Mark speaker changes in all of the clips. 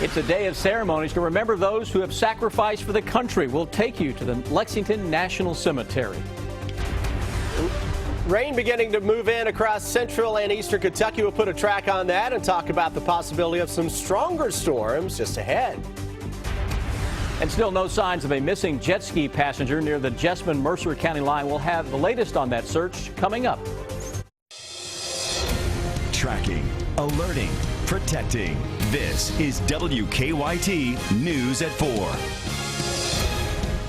Speaker 1: It's a day of ceremonies to remember those who have sacrificed for the country. We'll take you to the Lexington National Cemetery.
Speaker 2: Rain beginning to move in across central and eastern Kentucky. We'll put a track on that and talk about the possibility of some stronger storms just ahead.
Speaker 1: And still no signs of a missing jet ski passenger near the Jessamine-Mercer County line. We'll have the latest on that search coming up.
Speaker 3: Tracking, alerting, protecting. This is WKYT News at 4.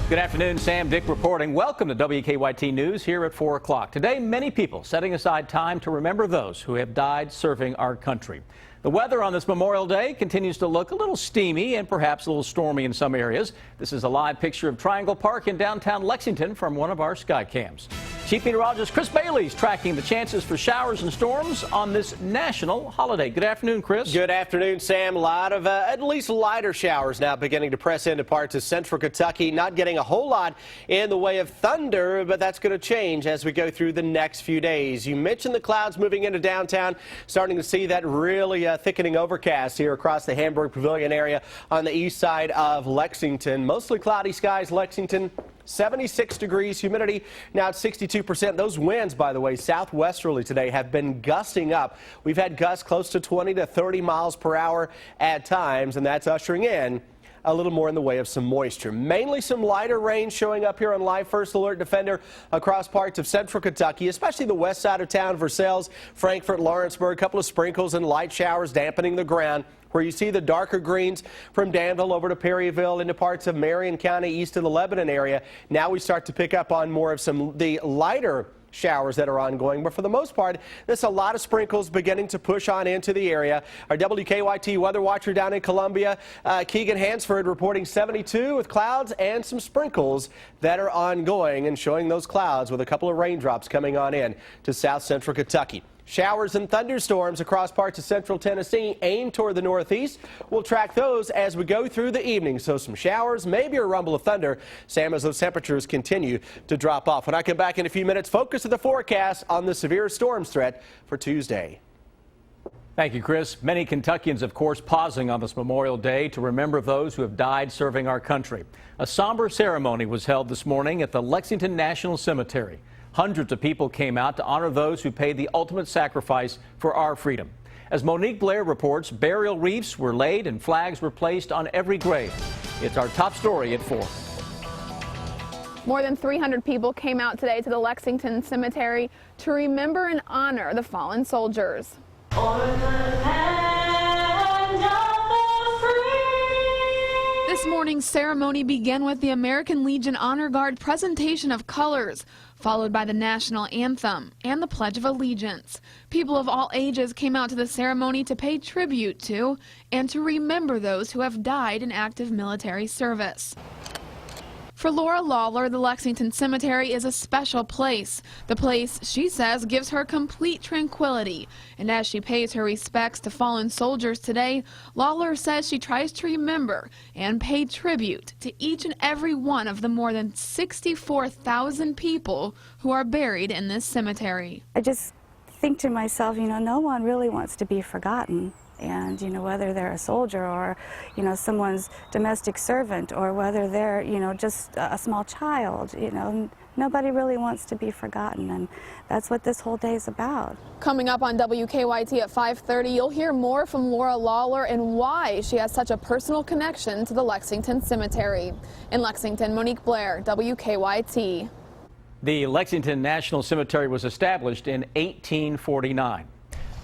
Speaker 1: Good afternoon, Sam Dick reporting. Welcome to WKYT News here at 4 o'clock. Today, many people setting aside time to remember those who have died serving our country. The weather on this Memorial Day continues to look a little steamy and perhaps a little stormy in some areas. This is a live picture of Triangle Park in downtown Lexington from one of our sky cams. Chief Meteorologist Chris Bailey is tracking the chances for showers and storms on this national holiday. Good afternoon, Chris.
Speaker 2: Good afternoon, Sam. A lot of at least lighter showers now beginning to press into parts of central Kentucky. Not getting a whole lot in the way of thunder, but that's going to change as we go through the next few days. You mentioned the clouds moving into downtown, starting to see that really thickening overcast here across the Hamburg Pavilion area on the east side of Lexington. Mostly cloudy skies, Lexington. 76 degrees, humidity now at 62%. Those winds, by the way, southwesterly today have been gusting up. We've had gusts close to 20 to 30 miles per hour at times, and that's ushering in a little more in the way of some moisture. Mainly some lighter rain showing up here on Live First Alert Defender across parts of central Kentucky, especially the west side of town, Versailles, Frankfort, Lawrenceburg. A couple of sprinkles and light showers dampening the ground. Where you see the darker greens from Danville over to Perryville into parts of Marion County east of the Lebanon area. Now we start to pick up on more of the lighter showers that are ongoing, but for the most part, there's a lot of sprinkles beginning to push on into the area. Our WKYT weather watcher down in Columbia, Keegan Hansford, reporting 72 with clouds and some sprinkles that are ongoing and showing those clouds with a couple of raindrops coming on in to south central Kentucky. Showers and thunderstorms across parts of central Tennessee aim toward the northeast. We'll track those as we go through the evening. So some showers, maybe a rumble of thunder, Sam, as those temperatures continue to drop off. When I come back in a few minutes, focus of the forecast on the severe storms threat for Tuesday.
Speaker 1: Thank you, Chris. Many Kentuckians, of course, pausing on this Memorial Day to remember those who have died serving our country. A somber ceremony was held this morning at the Lexington National Cemetery. Hundreds of people came out to honor those who paid the ultimate sacrifice for our freedom. As Monique Blair reports, burial wreaths were laid and flags were placed on every grave. It's our top story at 4.
Speaker 4: More than 300 people came out today to the Lexington Cemetery to remember and honor the fallen soldiers. This morning's ceremony began with the American Legion Honor Guard presentation of colors, followed by the national anthem and the Pledge of Allegiance. People of all ages came out to the ceremony to pay tribute to and to remember those who have died in active military service. For Laura Lawler, the Lexington Cemetery is a special place. The place, she says, gives her complete tranquility. And as she pays her respects to fallen soldiers today, Lawler says she tries to remember and pay tribute to each and every one of the more than 64,000 people who are buried in this cemetery.
Speaker 5: I just think to myself, no one really wants to be forgotten. And, whether they're a soldier or, someone's domestic servant or whether they're, just a small child, nobody really wants to be forgotten. And that's what this whole day is about.
Speaker 4: Coming up on WKYT at 5:30, you'll hear more from Laura Lawler and why she has such a personal connection to the Lexington Cemetery. In Lexington, Monique Blair, WKYT.
Speaker 1: The Lexington National Cemetery was established in 1849.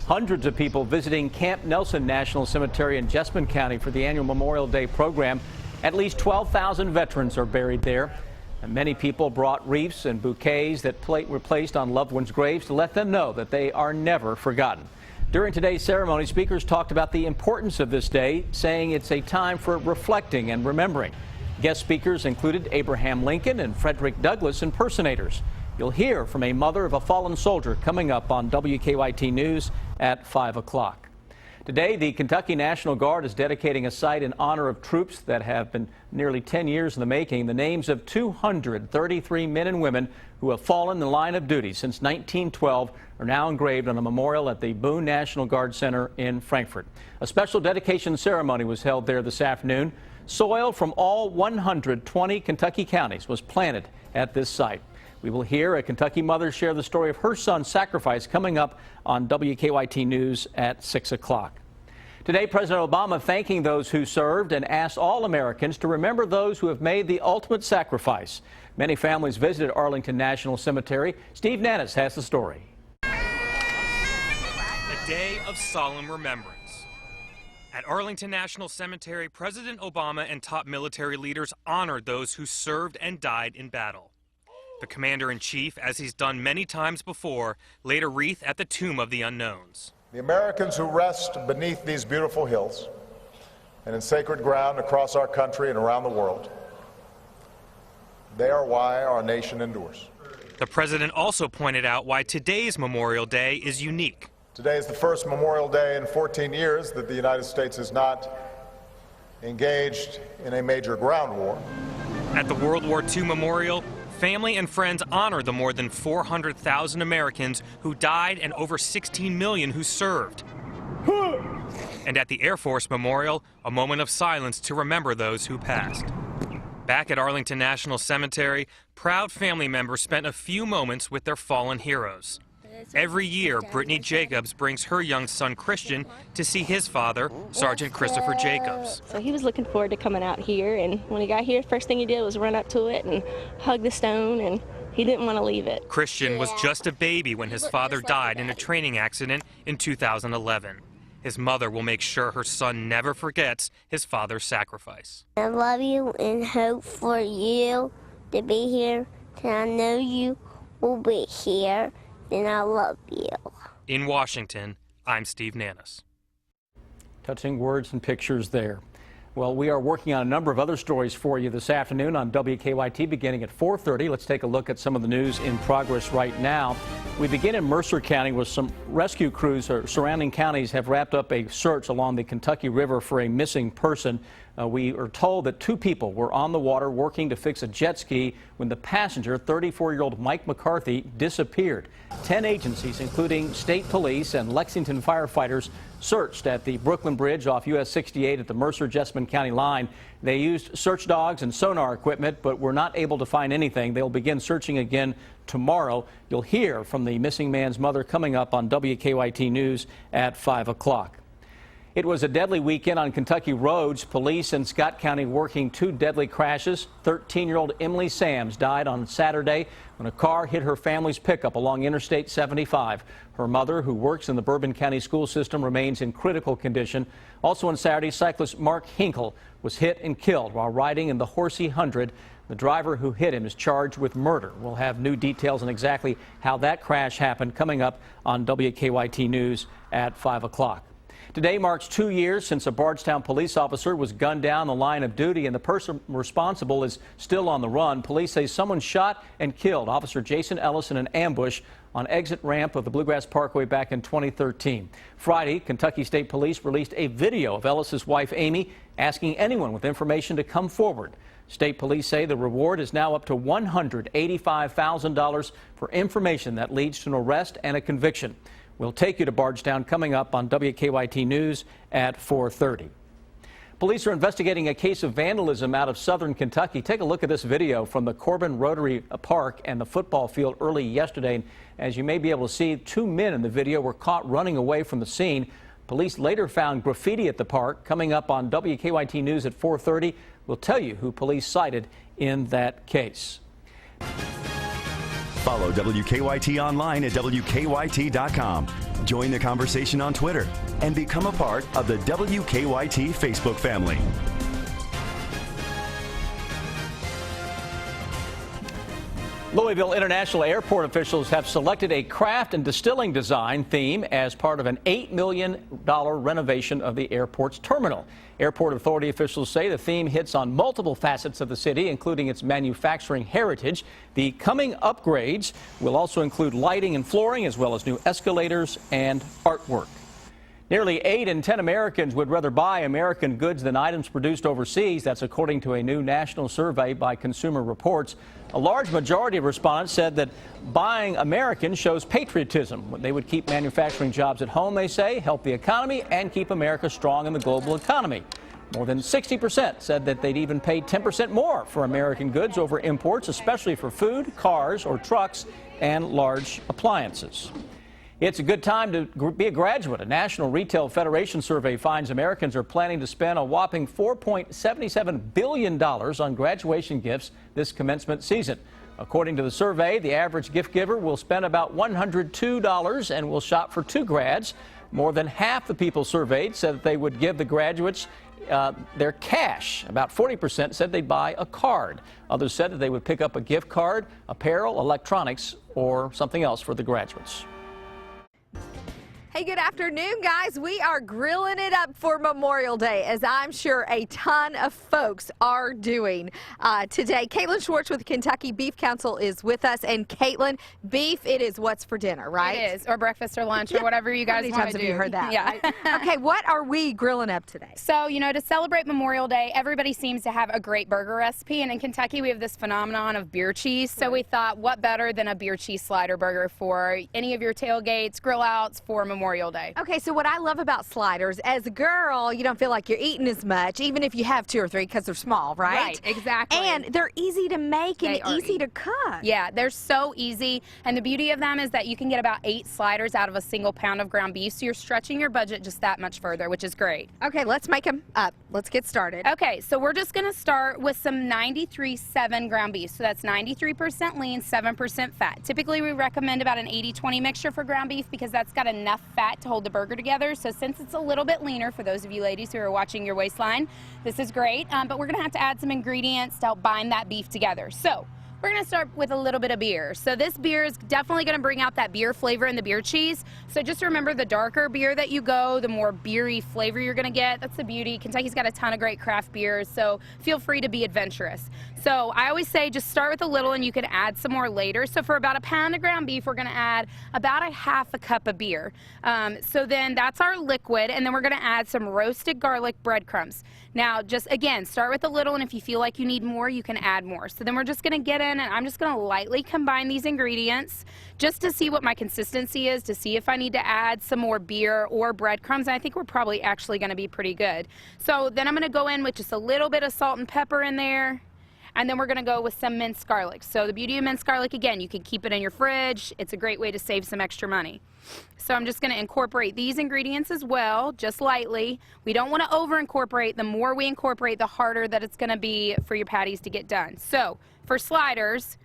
Speaker 1: Hundreds of people visiting Camp Nelson National Cemetery in Jessamine County for the annual Memorial Day program. At least 12,000 veterans are buried there. And many people brought wreaths and bouquets that were placed on loved ones' graves to let them know that they are never forgotten. During today's ceremony, speakers talked about the importance of this day, saying it's a time for reflecting and remembering. Guest speakers included Abraham Lincoln and Frederick Douglass impersonators. You'll hear from a mother of a fallen soldier coming up on WKYT News at 5 o'clock. Today, the Kentucky National Guard is dedicating a site in honor of troops that have been nearly 10 years in the making. The names of 233 men and women who have fallen in the line of duty since 1912 are now engraved on a memorial at the Boone National Guard Center in Frankfort. A special dedication ceremony was held there this afternoon. Soil from all 120 Kentucky counties was planted at this site. We will hear a Kentucky mother share the story of her son's sacrifice coming up on WKYT News at 6 o'clock. Today, President Obama thanking those who served and asked all Americans to remember those who have made the ultimate sacrifice. Many families visited Arlington National Cemetery. Steve Nannis has the story.
Speaker 6: A day of solemn remembrance. At Arlington National Cemetery, President Obama and top military leaders honored those who served and died in battle. The commander-in-chief, as he's done many times before, laid a wreath at the Tomb of the Unknowns.
Speaker 7: The Americans who rest beneath these beautiful hills and in sacred ground across our country and around the world, they are why our nation endures.
Speaker 6: The president also pointed out why today's Memorial Day is unique.
Speaker 7: Today is the first Memorial Day in 14 years that the United States is not engaged in a major ground war.
Speaker 6: At the World War II Memorial, family and friends honor the more than 400,000 Americans who died and over 16 million who served. And at the Air Force Memorial, a moment of silence to remember those who passed. Back at Arlington National Cemetery, proud family members spent a few moments with their fallen heroes. Every year, Brittany Jacobs brings her young son Christian to see his father, Sergeant Christopher Jacobs.
Speaker 8: So he was looking forward to coming out here, and when he got here, first thing he did was run up to it and hug the stone, and he didn't want to leave it.
Speaker 6: Christian was just a baby when his father died in a training accident in 2011. His mother will make sure her son never forgets his father's sacrifice.
Speaker 9: I love you and hope for you to be here, and I know you will be here. And I love you.
Speaker 6: In Washington, I'm Steve Nannis.
Speaker 1: Touching words and pictures there. Well, we are working on a number of other stories for you this afternoon on WKYT beginning at 4:30. Let's take a look at some of the news in progress right now. We begin in Mercer County where some rescue crews or surrounding counties have wrapped up a search along the Kentucky River for a missing person. We are told that 2 people were on the water working to fix a jet ski when the passenger, 34-year-old Mike McCarthy, disappeared. 10 agencies, including state police and Lexington firefighters, searched at the Brooklyn Bridge off US 68 at the Mercer-Jessamine County line. They used search dogs and sonar equipment, but were not able to find anything. They'll begin searching again tomorrow. You'll hear from the missing man's mother coming up on WKYT News at 5 o'clock. It was a deadly weekend on Kentucky roads. Police in Scott County working 2 deadly crashes. 13-year-old Emily Sams died on Saturday when a car hit her family's pickup along Interstate 75. Her mother, who works in the Bourbon County school system, remains in critical condition. Also on Saturday, cyclist Mark Hinkle was hit and killed while riding in the Horsey 100. The driver who hit him is charged with murder. We'll have new details on exactly how that crash happened coming up on WKYT News at 5 o'clock. Today marks 2 years since a Bardstown police officer was gunned down the line of duty, and the person responsible is still on the run. Police say someone shot and killed Officer Jason Ellis in an ambush on exit ramp of the Bluegrass Parkway back in 2013. Friday, Kentucky State Police released a video of Ellis's wife, Amy, asking anyone with information to come forward. State police say the reward is now up to $185,000 for information that leads to an arrest and a conviction. We'll take you to Bardstown coming up on WKYT News at 4:30. Police are investigating a case of vandalism out of southern Kentucky. Take a look at this video from the Corbin Rotary Park and the football field early yesterday. And as you may be able to see, 2 men in the video were caught running away from the scene. Police later found graffiti at the park. Coming up on WKYT News at 4:30, we'll tell you who police cited in that case.
Speaker 3: Follow WKYT online at WKYT.com. Join the conversation on Twitter and become a part of the WKYT Facebook family.
Speaker 1: Louisville International Airport officials have selected a craft and distilling design theme as part of an $8 million renovation of the airport's terminal. Airport authority officials say the theme hits on multiple facets of the city, including its manufacturing heritage. The coming upgrades will also include lighting and flooring, as well as new escalators and artwork. Nearly 8 in 10 Americans would rather buy American goods than items produced overseas. That's according to a new national survey by Consumer Reports. A large majority of respondents said that buying American shows patriotism. They would keep manufacturing jobs at home, they say, help the economy, and keep America strong in the global economy. More than 60% said that they'd even pay 10% more for American goods over imports, especially for food, cars, or trucks, and large appliances. It's a good time to be a graduate. A National Retail Federation survey finds Americans are planning to spend a whopping $4.77 billion on graduation gifts this commencement season. According to the survey, the average gift giver will spend about $102 and will shop for 2 grads. More than half the people surveyed said that they would give the graduates their cash. About 40% said they'd buy a card. Others said that they would pick up a gift card, apparel, electronics, or something else for the graduates.
Speaker 10: Hey, good afternoon, guys. We are grilling it up for Memorial Day, as I'm sure a ton of folks are doing today. Caitlin Schwartz with Kentucky Beef Council is with us. And Caitlin, beef, it is what's for dinner, right?
Speaker 11: It is, or breakfast or lunch or whatever you guys want to do.
Speaker 10: How many times have you heard that?
Speaker 11: Yeah.
Speaker 10: Right? Okay, what are we grilling up today?
Speaker 11: So, you know, to celebrate Memorial Day, everybody seems to have a great burger recipe. And in Kentucky, we have this phenomenon of beer cheese. So we thought, what better than a beer cheese slider burger for any of your tailgates, grill outs for Memorial Day.
Speaker 10: Okay, so what I love about sliders, as a girl, you don't feel like you're eating as much, even if you have 2 or 3 because they're small, right?
Speaker 11: Right, exactly.
Speaker 10: And they're easy to make and easy to cook.
Speaker 11: Yeah, they're so easy. And the beauty of them is that you can get about 8 sliders out of a single pound of ground beef. So you're stretching your budget just that much further, which is great.
Speaker 10: Okay, let's make them up. Let's get started.
Speaker 11: Okay, so we're just going to start with some 93.7 ground beef. So that's 93% lean, 7% fat. Typically, we recommend about an 80-20 mixture for ground beef because that's got enough fat to hold the burger together. So since it's a little bit leaner, for those of you ladies who are watching your waistline, this is great. But we're going to have to add some ingredients to help bind that beef together. So we're going to start with a little bit of beer. So this beer is definitely going to bring out that beer flavor in the beer cheese. So just remember, the darker beer that you go, the more beery flavor you're going to get. That's the beauty. Kentucky's got a ton of great craft beers, so feel free to be adventurous. So I always say just start with a little and you can add some more later. So for about a pound of ground beef, we're going to add about a half a cup of beer. So then that's our liquid, and then we're going to add some roasted garlic breadcrumbs. Now, just again, start with a little, and if you feel like you need more, you can add more. So then we're just going to get in, and I'm just going to lightly combine these ingredients just to see what my consistency is, to see if I need to add some more beer or breadcrumbs. And I think we're probably actually going to be pretty good. So then I'm going to go in with just a little bit of salt and pepper in there. And then we're going to go with some minced garlic. So the beauty of minced garlic, again, you can keep it in your fridge. It's a great way to save some extra money. So I'm just going to incorporate these ingredients as well, just lightly. We don't want to over incorporate. The more we incorporate, the harder that it's going to be for your patties to get done. So for sliders,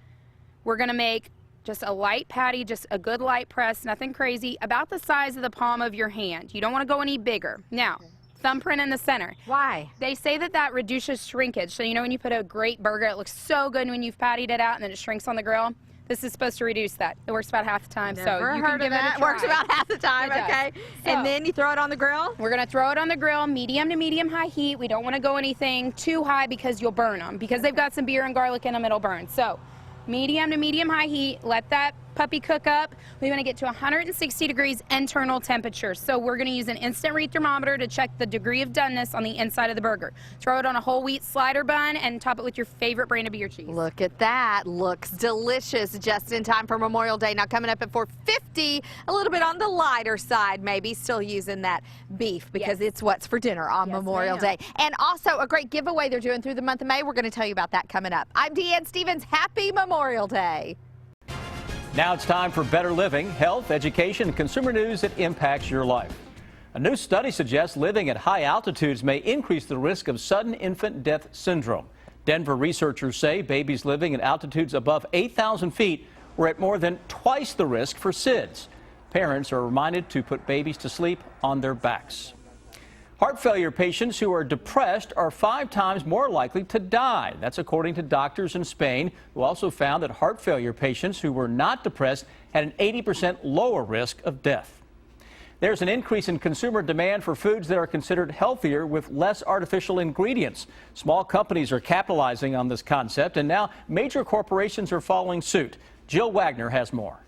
Speaker 11: we're going to make just a light patty, just a good light press, nothing crazy, about the size of the palm of your hand. You don't want to go any bigger. Now, thumbprint in the center.
Speaker 10: Why? They
Speaker 11: say that reduces shrinkage. So you know when you put a great burger, it looks so good when you've pattied it out and then it shrinks on the grill. This is supposed to reduce that. It works about half the time.
Speaker 10: Never
Speaker 11: so you
Speaker 10: heard
Speaker 11: can give
Speaker 10: of
Speaker 11: it a
Speaker 10: that.
Speaker 11: try.
Speaker 10: Works about half the time. Okay.
Speaker 11: So,
Speaker 10: and then you throw it on the grill?
Speaker 11: We're going to throw it on the grill, medium to medium high heat. We don't want to go anything too high because you'll burn them. Because they've got some beer and garlic in them, it'll burn. So medium to medium high heat, let that puppy cook up. We want to get to 160 degrees internal temperature. So we're going to use an instant read thermometer to check the degree of doneness on the inside of the burger. Throw it on a whole wheat slider bun and top it with your favorite brand of beer cheese.
Speaker 10: Look at that. Looks delicious. Just in time for Memorial Day. Now coming up at 4:50, a little bit on the lighter side, maybe still using that beef because it's what's for dinner on Memorial Day. And also a great giveaway they're doing through the month of May. We're going to tell you about that coming up. I'm Deanne Stevens. Happy Memorial Day.
Speaker 1: Now it's time for better living, health, education, and consumer news that impacts your life. A new study suggests living at high altitudes may increase the risk of sudden infant death syndrome. Denver researchers say babies living at altitudes above 8,000 feet were at more than twice the risk for SIDS. Parents are reminded to put babies to sleep on their backs. Heart failure patients who are depressed are 5 times more likely to die. That's according to doctors in Spain, who also found that heart failure patients who were not depressed had an 80% lower risk of death. There's an increase in consumer demand for foods that are considered healthier with less artificial ingredients. Small companies are capitalizing on this concept, and now major corporations are following suit. Jill Wagner has more.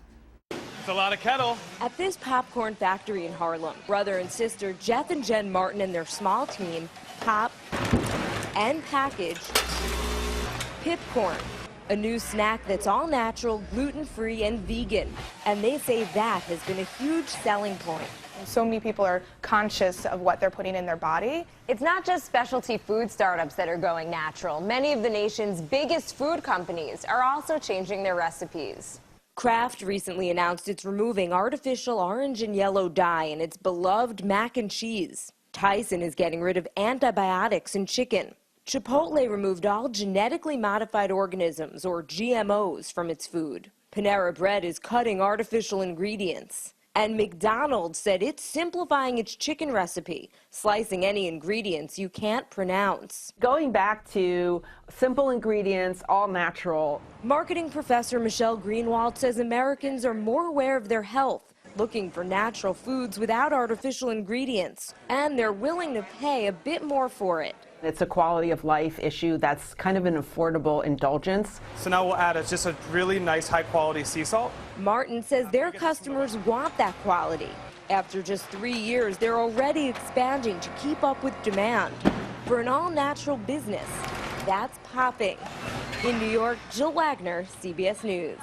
Speaker 12: It's a lot of kettle.
Speaker 13: At this popcorn factory in Harlem, brother and sister Jeff and Jen Martin and their small team pop and package Pipcorn, a new snack that's all natural, gluten-free, and vegan. And they say that has been a huge selling point.
Speaker 14: So many people are conscious of what they're putting in their body.
Speaker 15: It's not just specialty food startups that are going natural. Many of the nation's biggest food companies are also changing their recipes.
Speaker 13: Kraft recently announced it's removing artificial orange and yellow dye in its beloved mac and cheese. Tyson is getting rid of antibiotics in chicken. Chipotle removed all genetically modified organisms, or GMOs, from its food. Panera Bread is cutting artificial ingredients. And McDonald's said it's simplifying its chicken recipe, slicing any ingredients you can't pronounce.
Speaker 16: Going back to simple ingredients, all natural.
Speaker 13: Marketing professor Michelle Greenwald says Americans are more aware of their health, looking for natural foods without artificial ingredients, and they're willing to pay a bit more for it.
Speaker 16: It's a quality of life issue that's kind of an affordable indulgence.
Speaker 12: So now we'll add just a really nice high quality sea salt.
Speaker 13: Martin says their customers want that quality. After just 3 years, they're already expanding to keep up with demand. For an all-natural business, that's popping. In New York, Jill Wagner, CBS News.